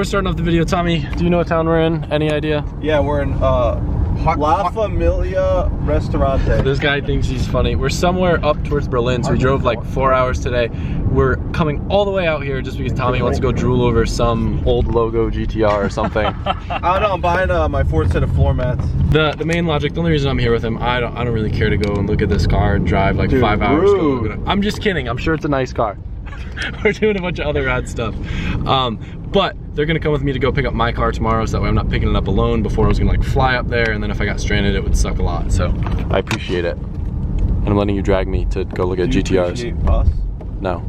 we're starting off the video. Tommy, do you know what town we're in? Any idea? Yeah, we're in La Familia Restaurante. This guy thinks he's funny. We're somewhere up towards Berlin, so we drove like 4 hours today. We're coming all the way out here just because Tommy wants to go drool over some old logo GTR or something. I don't know, I'm buying my fourth set of floor mats. The main logic, the only reason I'm here with him, I don't really care to go and look at this car and drive like 5 hours. I'm just kidding. I'm sure it's a nice car. We're doing a bunch of other rad stuff. But they're gonna come with me to go pick up my car tomorrow, so that way I'm not picking it up alone. Before I was gonna like fly up there, and then if I got stranded, it would suck a lot. So I appreciate it. And I'm letting you drag me to go look at GTRs. Us? No.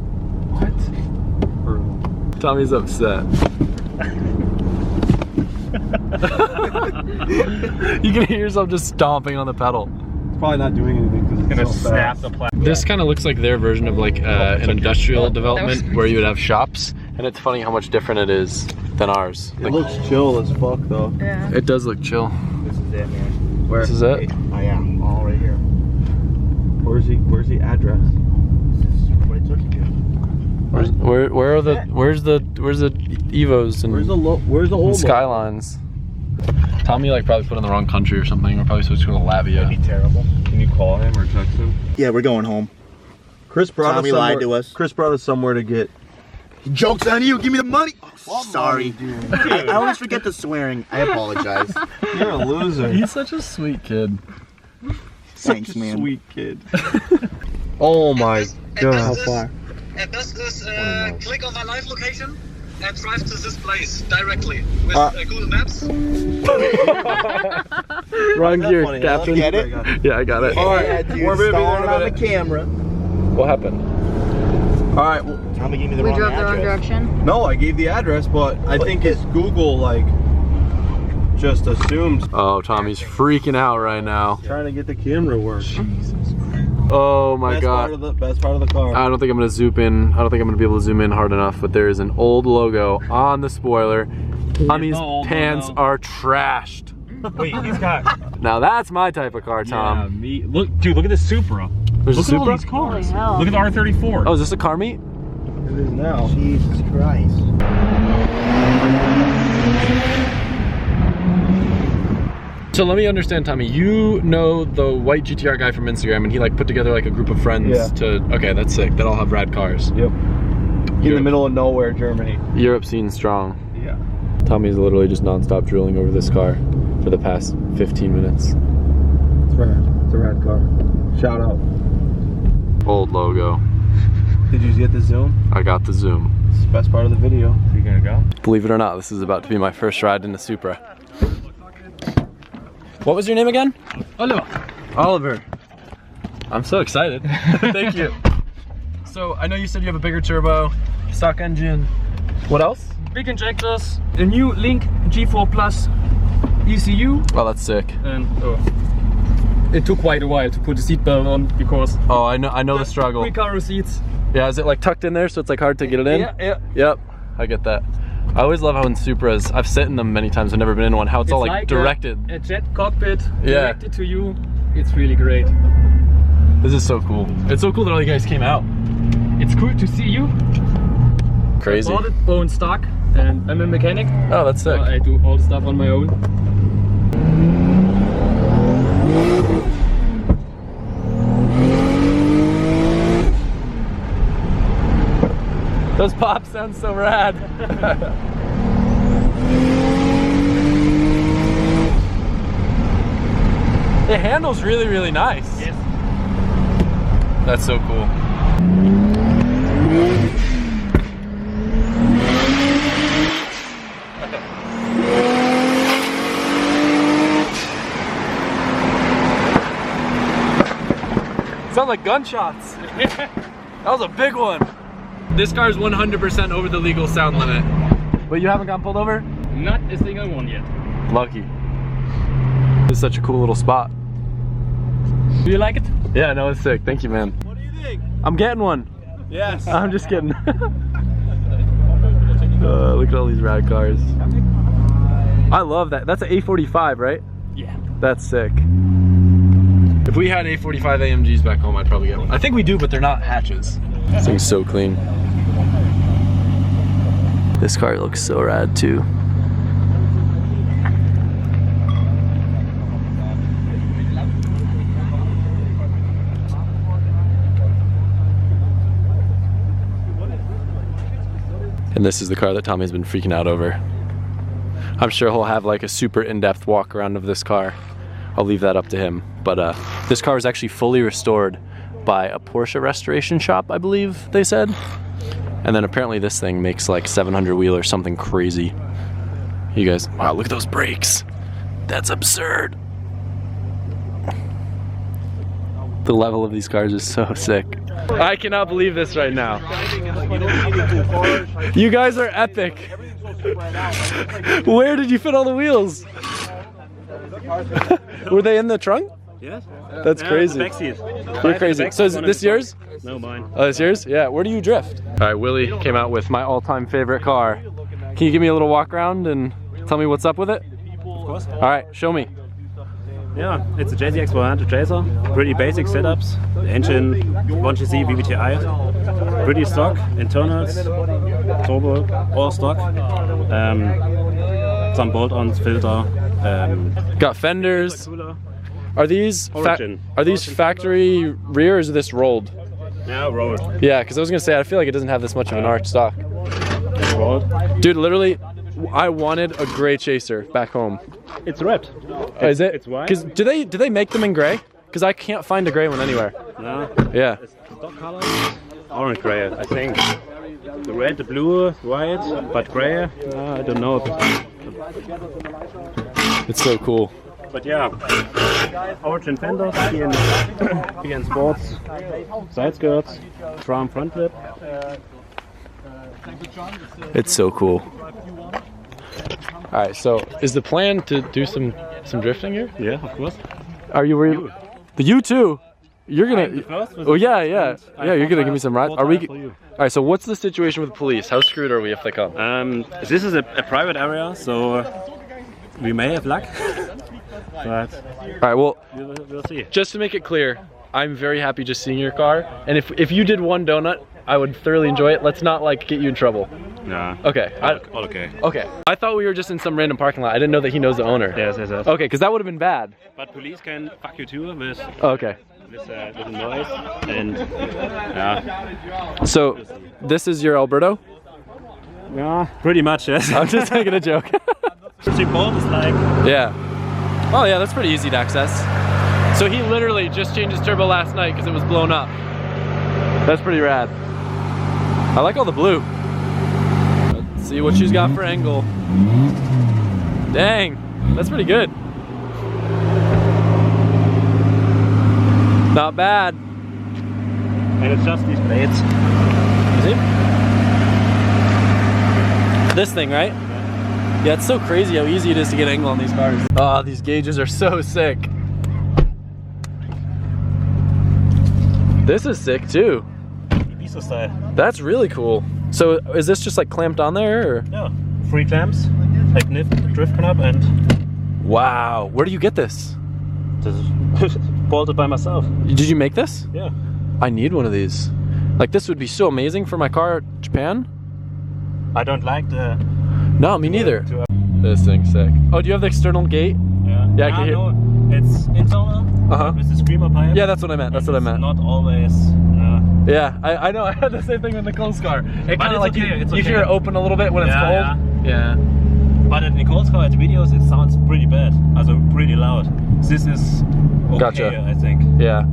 What? Tommy's upset. You can hear yourself just stomping on the pedal. It's probably not doing anything because it's gonna so snap fast. the plastic. This kind of looks like their version of like an industrial development where you would have shops. And it's funny how much different it is than ours. It looks chill as fuck though. Yeah. It does look chill. This is it, man. Where? This is it? Oh yeah, all right here. Where's the address? This is what I took you to. Where's the Evos and Where's the old Skylines? Tommy like probably put in the wrong country or something. We're probably supposed to go to Latvia. That'd be terrible. Can you call him or text him? Yeah, we're going home. Chris brought Tommy us somewhere, lied to us. Chris brought us somewhere to get. Joke's on you, give me the money! Oh, sorry. Dude. I always forget the swearing. I apologize. You're a loser. He's such a sweet kid. Thanks, Such a man. sweet kid. Oh my god. How far? And this is click on my live location and drive to this place directly with Google Maps. Wrong gear, funny, huh? Captain. Get it? Yeah, I got it. All right, Yeah, dude, we're moving stalling on on a the minute. camera. What happened? All right. Well, Tommy gave me the We wrong drove the wrong address. direction. no, I gave the address, but I think it's Google like just assumes. Oh, Tommy's freaking out right now. Trying to get the camera to work. Oh my god. Best part of the car. I don't think I'm gonna zoom in. I don't think I'm gonna be able to zoom in hard enough, but there is an old logo on the spoiler. Tommy's pants are trashed. Wait, he's got. Now that's my type of car, Yeah, Tom. me. Look, dude, look at this Supra. There's Look a at all Supra? these cars. Holy hell. Look at the R34. Oh, is this a car meet? It is now. Jesus Christ. So let me understand, Tommy. You know the white GTR guy from Instagram, and he like put together like a group of friends Yeah. to. Okay, that's sick. That all have rad cars. Yep. In the middle of nowhere, Germany. Europe scene strong. Yeah. Tommy's literally just nonstop drilling over this car for the past 15 minutes. It's rad. It's a rad car. Shout out. Old logo. Did you get the zoom? I got the zoom. It's the best part of the video. Are you gonna go? Believe it or not, this is about to be my first ride in the Supra. What was your name again? Oliver. Oliver. I'm so excited. Thank you. So I know you said you have a bigger turbo, stock engine. What else? Big injectors, a new Link G4 Plus ECU, Oh, that's sick. and it took quite a while to put the seatbelt on because Oh, I know the struggle. Recaro seats. Yeah, is it like tucked in there so it's like hard to get it in? Yeah. Yep, I get that. I always love how in Supras, I've sat in them many times, I've never been in one, how it's all like directed. A jet cockpit Yeah. directed to you. It's really great. This is so cool. It's so cool that all you guys came out. It's cool to see you. Crazy. I bought it bone stock, and I'm a mechanic. Oh, that's sick. So I do all the stuff on my own. Those pops sound so rad. It handles really, really nice. Yes. That's so cool. Sound like gunshots. That was a big one. This car is 100% over the legal sound limit. But you haven't gotten pulled over? Not a single one yet. Lucky. This is such a cool little spot. Do you like it? Yeah, no, it's sick. Thank you, man. What do you think? I'm getting one. Yes. I'm just kidding. Look at all these rad cars. I love that. That's an A45, right? Yeah. That's sick. If we had A45 AMGs back home, I'd probably get one. I think we do, but they're not hatches. This thing's so clean. This car looks so rad too. And this is the car that Tommy's been freaking out over. I'm sure he'll have like a super in-depth walk around of this car. I'll leave that up to him. But this car is actually fully restored by a Porsche restoration shop, I believe they said. And then apparently this thing makes like 700 wheel or something crazy. You guys, wow, look at those brakes. That's absurd. The level of these cars is so sick. I cannot believe this right now. You guys are epic. Where did you fit all the wheels? Were they in the trunk? Yes. That's crazy. You're crazy. So is this yours? No, mine. Oh, it's yours? Yeah. Where do you drift? All right, Willie came out with my all-time favorite car. Can you give me a little walk around and tell me what's up with it? Of course. All right, show me. Yeah, it's a JZX 100 Chaser. Pretty basic setups. The engine 1GC VVTi. Pretty stock. Internals, turbo, all stock. Some bolt-ons, filter. Got fenders. Are these Origin. factory rear or is this rolled? Yeah, rolled. Yeah, because I was gonna say I feel like it doesn't have this much of an arch stock. Rolled. Dude, literally, I wanted a gray Chaser back home. It's wrapped. Is it? It's white. Because do they make them in gray? Because I can't find a gray one anywhere. No. Yeah. It's stock color. Orange gray, I think. The red, the blue, white, but gray. I don't know. It's so cool. But yeah, Origin fenders, PN Sports, side skirts, Tram front lip. It's so cool. All right, so is the plan to do some drifting here? Yeah, of course. Are you worried? You too. You're gonna. Oh yeah. You're gonna give me some rides. Are we? All right. So what's the situation with the police? How screwed are we if they come? This is a private area, so we may have luck. But all right. Well, we'll see. Just to make it clear, I'm very happy just seeing your car, and if you did one donut, I would thoroughly enjoy it. Let's not like get you in trouble. Nah. Okay. All okay. Okay. I thought we were just in some random parking lot. I didn't know that he knows the owner. Yes. Okay, because that would have been bad. But police can fuck you too with Okay. with the noise and yeah. So this is your Alberto? Yeah, pretty much. Yes. I'm just making a joke. The bolt is like. Yeah. Oh yeah, that's pretty easy to access. So he literally just changed his turbo last night because it was blown up. That's pretty rad. I like all the blue. Let's see what she's got for angle. Dang, that's pretty good. Not bad. And it's just these blades. Is it? This thing, right? Yeah, it's so crazy how easy it is to get angle on these cars. Oh, these gauges are so sick. This is sick too. Ibiza style. That's really cool. So is this just like clamped on there? Or? Yeah. 3 clamps, like drift knob and. Wow, where do you get this? This is bolted by myself. Did you make this? Yeah. I need one of these. Like this would be so amazing for my car at Japan. I don't like the. No, me neither. This thing's sick. Oh, do you have the external gate? Yeah. Yeah, I can hear. No, it's internal. With the screamer pipe. Yeah, that's what I meant. That's what I meant. Not always. Yeah, I know. I had the same thing with Nicole's car. It kind of like okay, you hear it open a little bit when it's cold. Yeah. But at Nicole's car, at videos, it sounds pretty bad. Also pretty loud. This is okay, Gotcha. I think. Yeah.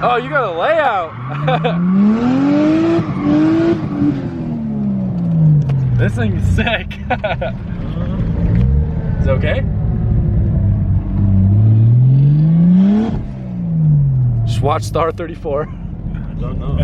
Oh, you got a layout. This thing's sick. Is it okay? Just watch Star 34. I don't know.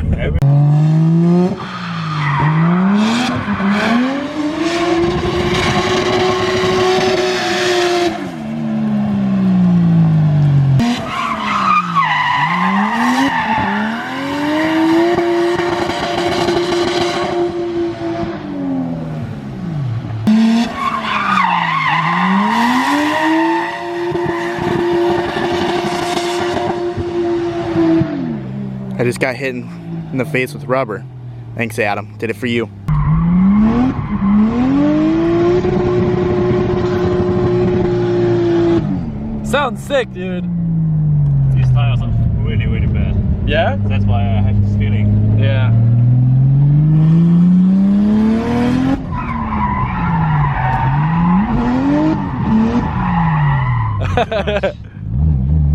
just got hit in the face with rubber. Thanks, Adam. Did it for you. Sounds sick, dude. These tires are really, really bad. Yeah? That's why I have this feeling. Yeah.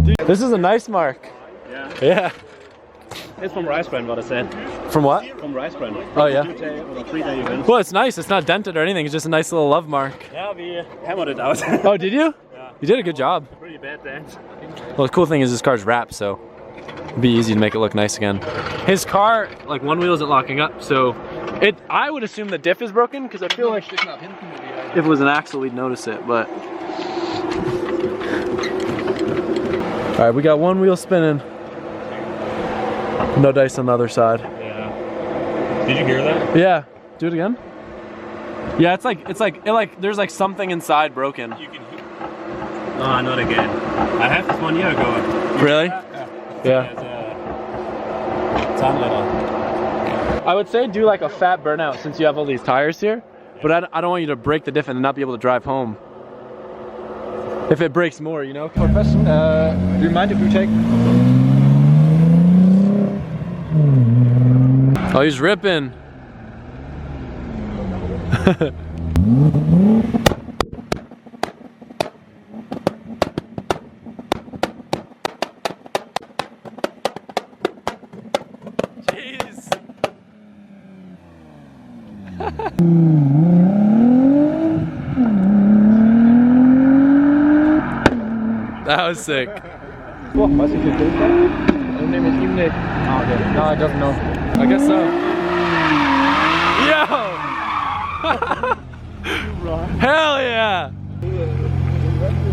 Dude, this is a nice mark. Yeah. Yeah. It's from Rice Brand, what I said. From what? From Rice Brand. Oh, yeah. 2-day or 3-day event. Well, it's nice. It's not dented or anything. It's just a nice little love mark. Yeah, we hammered it out. Oh, did you? Yeah. You did a good job. Pretty bad dent. Well, the cool thing is this car's wrapped, so it'd be easy to make it look nice again. His car, like one wheel isn't locking up, so I would assume the diff is broken because I feel like if it was an axle, we'd notice it, but. All right, we got one wheel spinning. No dice on the other side. Yeah. Did you hear that? Yeah. Do it again. Yeah, it's like there's like something inside broken. You can hear. No, not again. I had this 1 year ago. Really? Yeah. It's on letter. I would say do like a fat burnout since you have all these tires here, but I don't want you to break the diff and not be able to drive home. If it breaks more, you know? For question, do you mind if you take? Oh, he's ripping. Jeez. That was sick. Oh, weiß ich nicht. Ich nehme mit ihm nicht. Ah, okay. No, I don't know. I guess so. Yo! Hell yeah!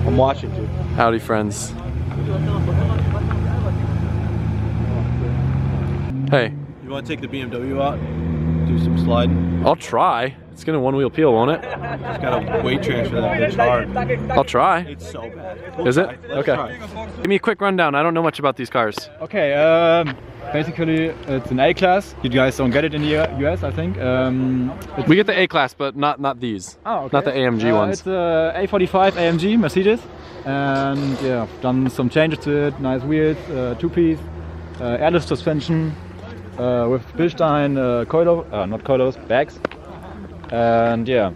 I'm watching, dude. Howdy, friends. Hey. You want to take the BMW out? Do some sliding? I'll try. It's gonna one wheel peel, won't it? Just gotta weight transfer that bitch hard. I'll try. It's so bad. Is it? Let's Okay. try. Give me a quick rundown. I don't know much about these cars. Okay, basically it's an A-class. You guys don't get it in the US, I think. We get the A-Class, but not these. Oh, okay. Not the AMG ones. It's a A45 AMG Mercedes. And yeah, done some changes to it. Nice wheels, two-piece, airless suspension, with Bilstein not coilovers, bags. And yeah,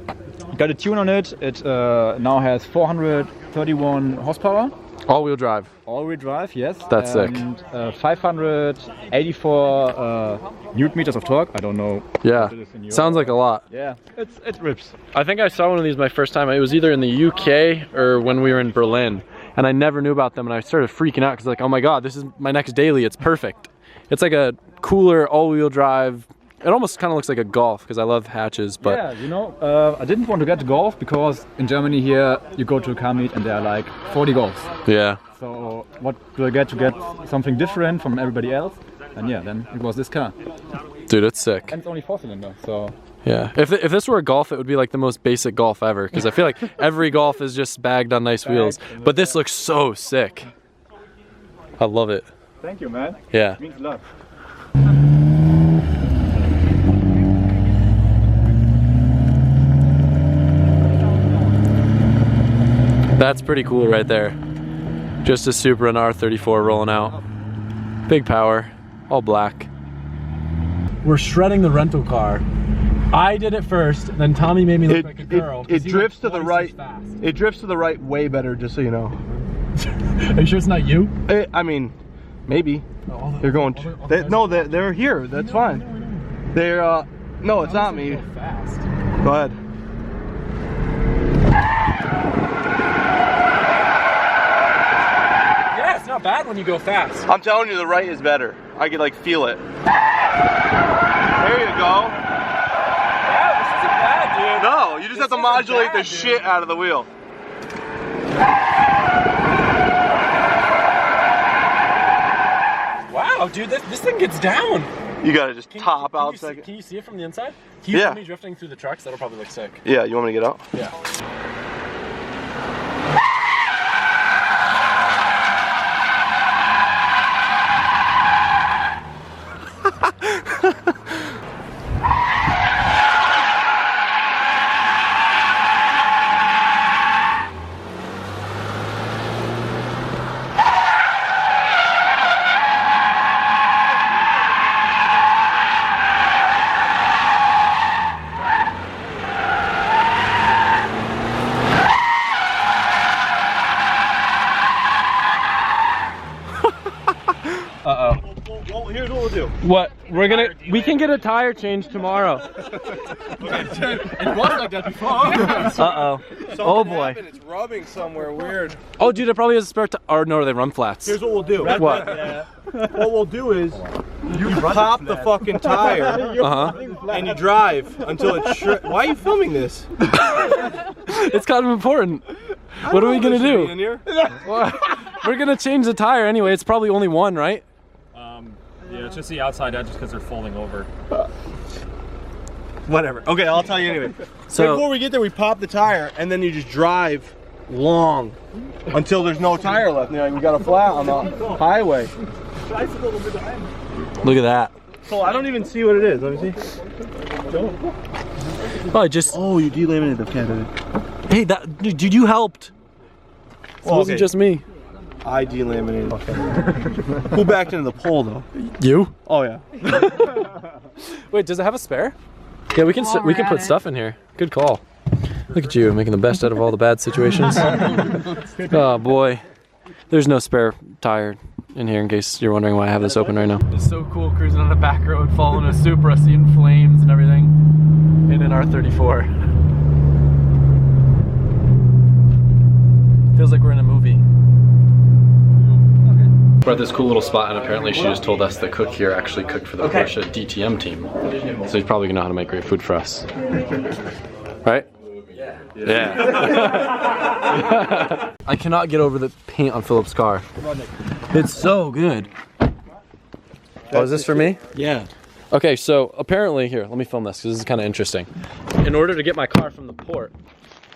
got a tune on it. It now has 431 horsepower. All-wheel drive. All-wheel drive, yes. That's sick. And 584 newton meters of torque. I don't know. Yeah, what it is in Europe. sounds like a lot. Yeah, it rips. I think I saw one of these my first time. It was either in the UK or when we were in Berlin, and I never knew about them, and I started freaking out because like, oh my god, this is my next daily. It's perfect. It's like a cooler all-wheel drive. It almost kind of looks like a Golf because I love hatches, but Yeah, you know, I didn't want to get the Golf because in Germany here you go to a car meet and there are like 40 Golfs. yeah. So what do I get to get something different from everybody else? And yeah, then it was this car. Dude, it's sick. And it's only 4-cylinder, so Yeah. If this were a Golf, it would be like the most basic Golf ever because I feel like every Golf is just bagged on nice wheels. But this looks so sick. I love it. thank you, man. Yeah. It means a lot. That's pretty cool right there. Just a Supra and R34 rolling out. Big power, all black. We're shredding the rental car. I did it first, then Tommy made me look like a girl. It drifts to the right. It drifts to the right way better, just so you know. Are you sure it's not you? I mean, maybe. They're going. No, they're here. That's fine. They're. No, it's not me. Go ahead. Yeah, it's not bad when you go fast. I'm telling you, the right is better. I can like feel it. There you go. Yeah, this isn't bad, dude. No, you just have to modulate the shit out of the wheel. Wow, dude, this thing gets down. You gotta just top out a second. Can you see it from the inside? Can you Yeah. see me drifting through the trucks? That'll probably look sick. Yeah, you want me to get out? Yeah. What? We can get a tire change tomorrow. It was like that before. Uh-oh. Oh boy. It's rubbing somewhere weird. Oh dude, it probably has a spare or no, they run flats. Here's what we'll do. What? What we'll do is you pop the fucking tire and you drive until it's Why are you filming this? It's kind of important. What are we gonna do? In here? We're gonna change the tire anyway. It's probably only one, right? Yeah, it's just the outside edges because they're folding over. Whatever. Okay, I'll tell you anyway. So before we get there, we pop the tire and then you just drive long until there's no tire left. You know, we got a flat on the highway. look at that. So I don't even see what it is. Let me see. Oh, I just. Oh, you delaminated the candidate. Hey, that dude, you helped. It wasn't just me. I delaminated. Okay. Who backed into the pole though? You? Oh yeah. Wait, does it have a spare? Yeah, we can put stuff in here. Good call. Look at you making the best out of all the bad situations. Oh boy, there's no spare tire in here in case you're wondering why I have this open right now. It's so cool cruising on a back road, following a Supra, seeing flames and everything in an R34. Feels like we're in a movie. We're at this cool little spot, and apparently she just told us the cook here actually cooked for the Porsche DTM team. So he's probably gonna know how to make great food for us. Right? Yeah. I cannot get over the paint on Philip's car. It's so good. Oh, is this for me? Yeah. Okay, so apparently, here, let me film this because this is kind of interesting. In order to get my car from the port,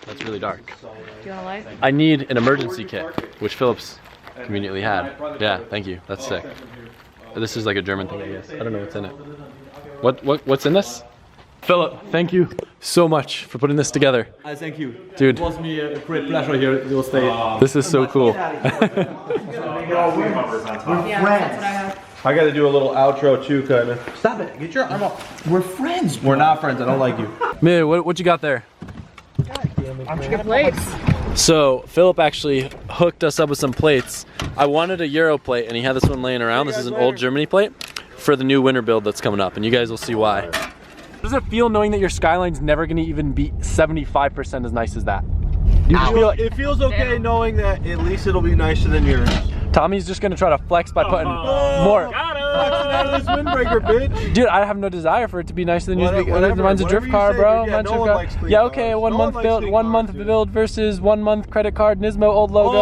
that's really dark. Do you want a light? I need an emergency kit, which Philip's conveniently had. Yeah, thank you. That's sick. This is like a German thing, I guess. I don't know what's in it. What's in this? Philip, thank you so much for putting this together. I thank you. Dude. It was me a great pleasure here. You will stay. This is so cool. Yeah, that's what I have. I got to do a little outro too, kind of. Stop it! Get your arm off. We're friends. We're not friends. I don't like you. Man, what you got there? Good plates. So Philip actually hooked us up with some plates. I wanted a Euro plate, and he had this one laying around. This is an old Germany plate for the new winter build that's coming up, and you guys will see why. Does it feel knowing that your Skyline's never gonna even be 75% as nice as that? You just feel like It feels okay knowing that at least it'll be nicer than yours. Tommy's just gonna try to flex by putting more. Flexing out of this windbreaker, bitch. Dude, I have no desire for it to be nicer than yours. Whatever, Mine's a drift car, you say, bro. yeah, Mine's no a one car. likes clean Yeah, okay, cars. one No month one build, likes 1 clean month cars, dude. build versus 1 month credit card Nismo old logo.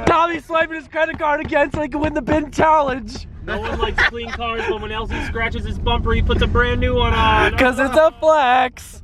Tommy's swiping his credit card again so he can win the bin challenge. No one likes clean cars, but when Elsie scratches his bumper, he puts a brand new one on. Cause it's a flex.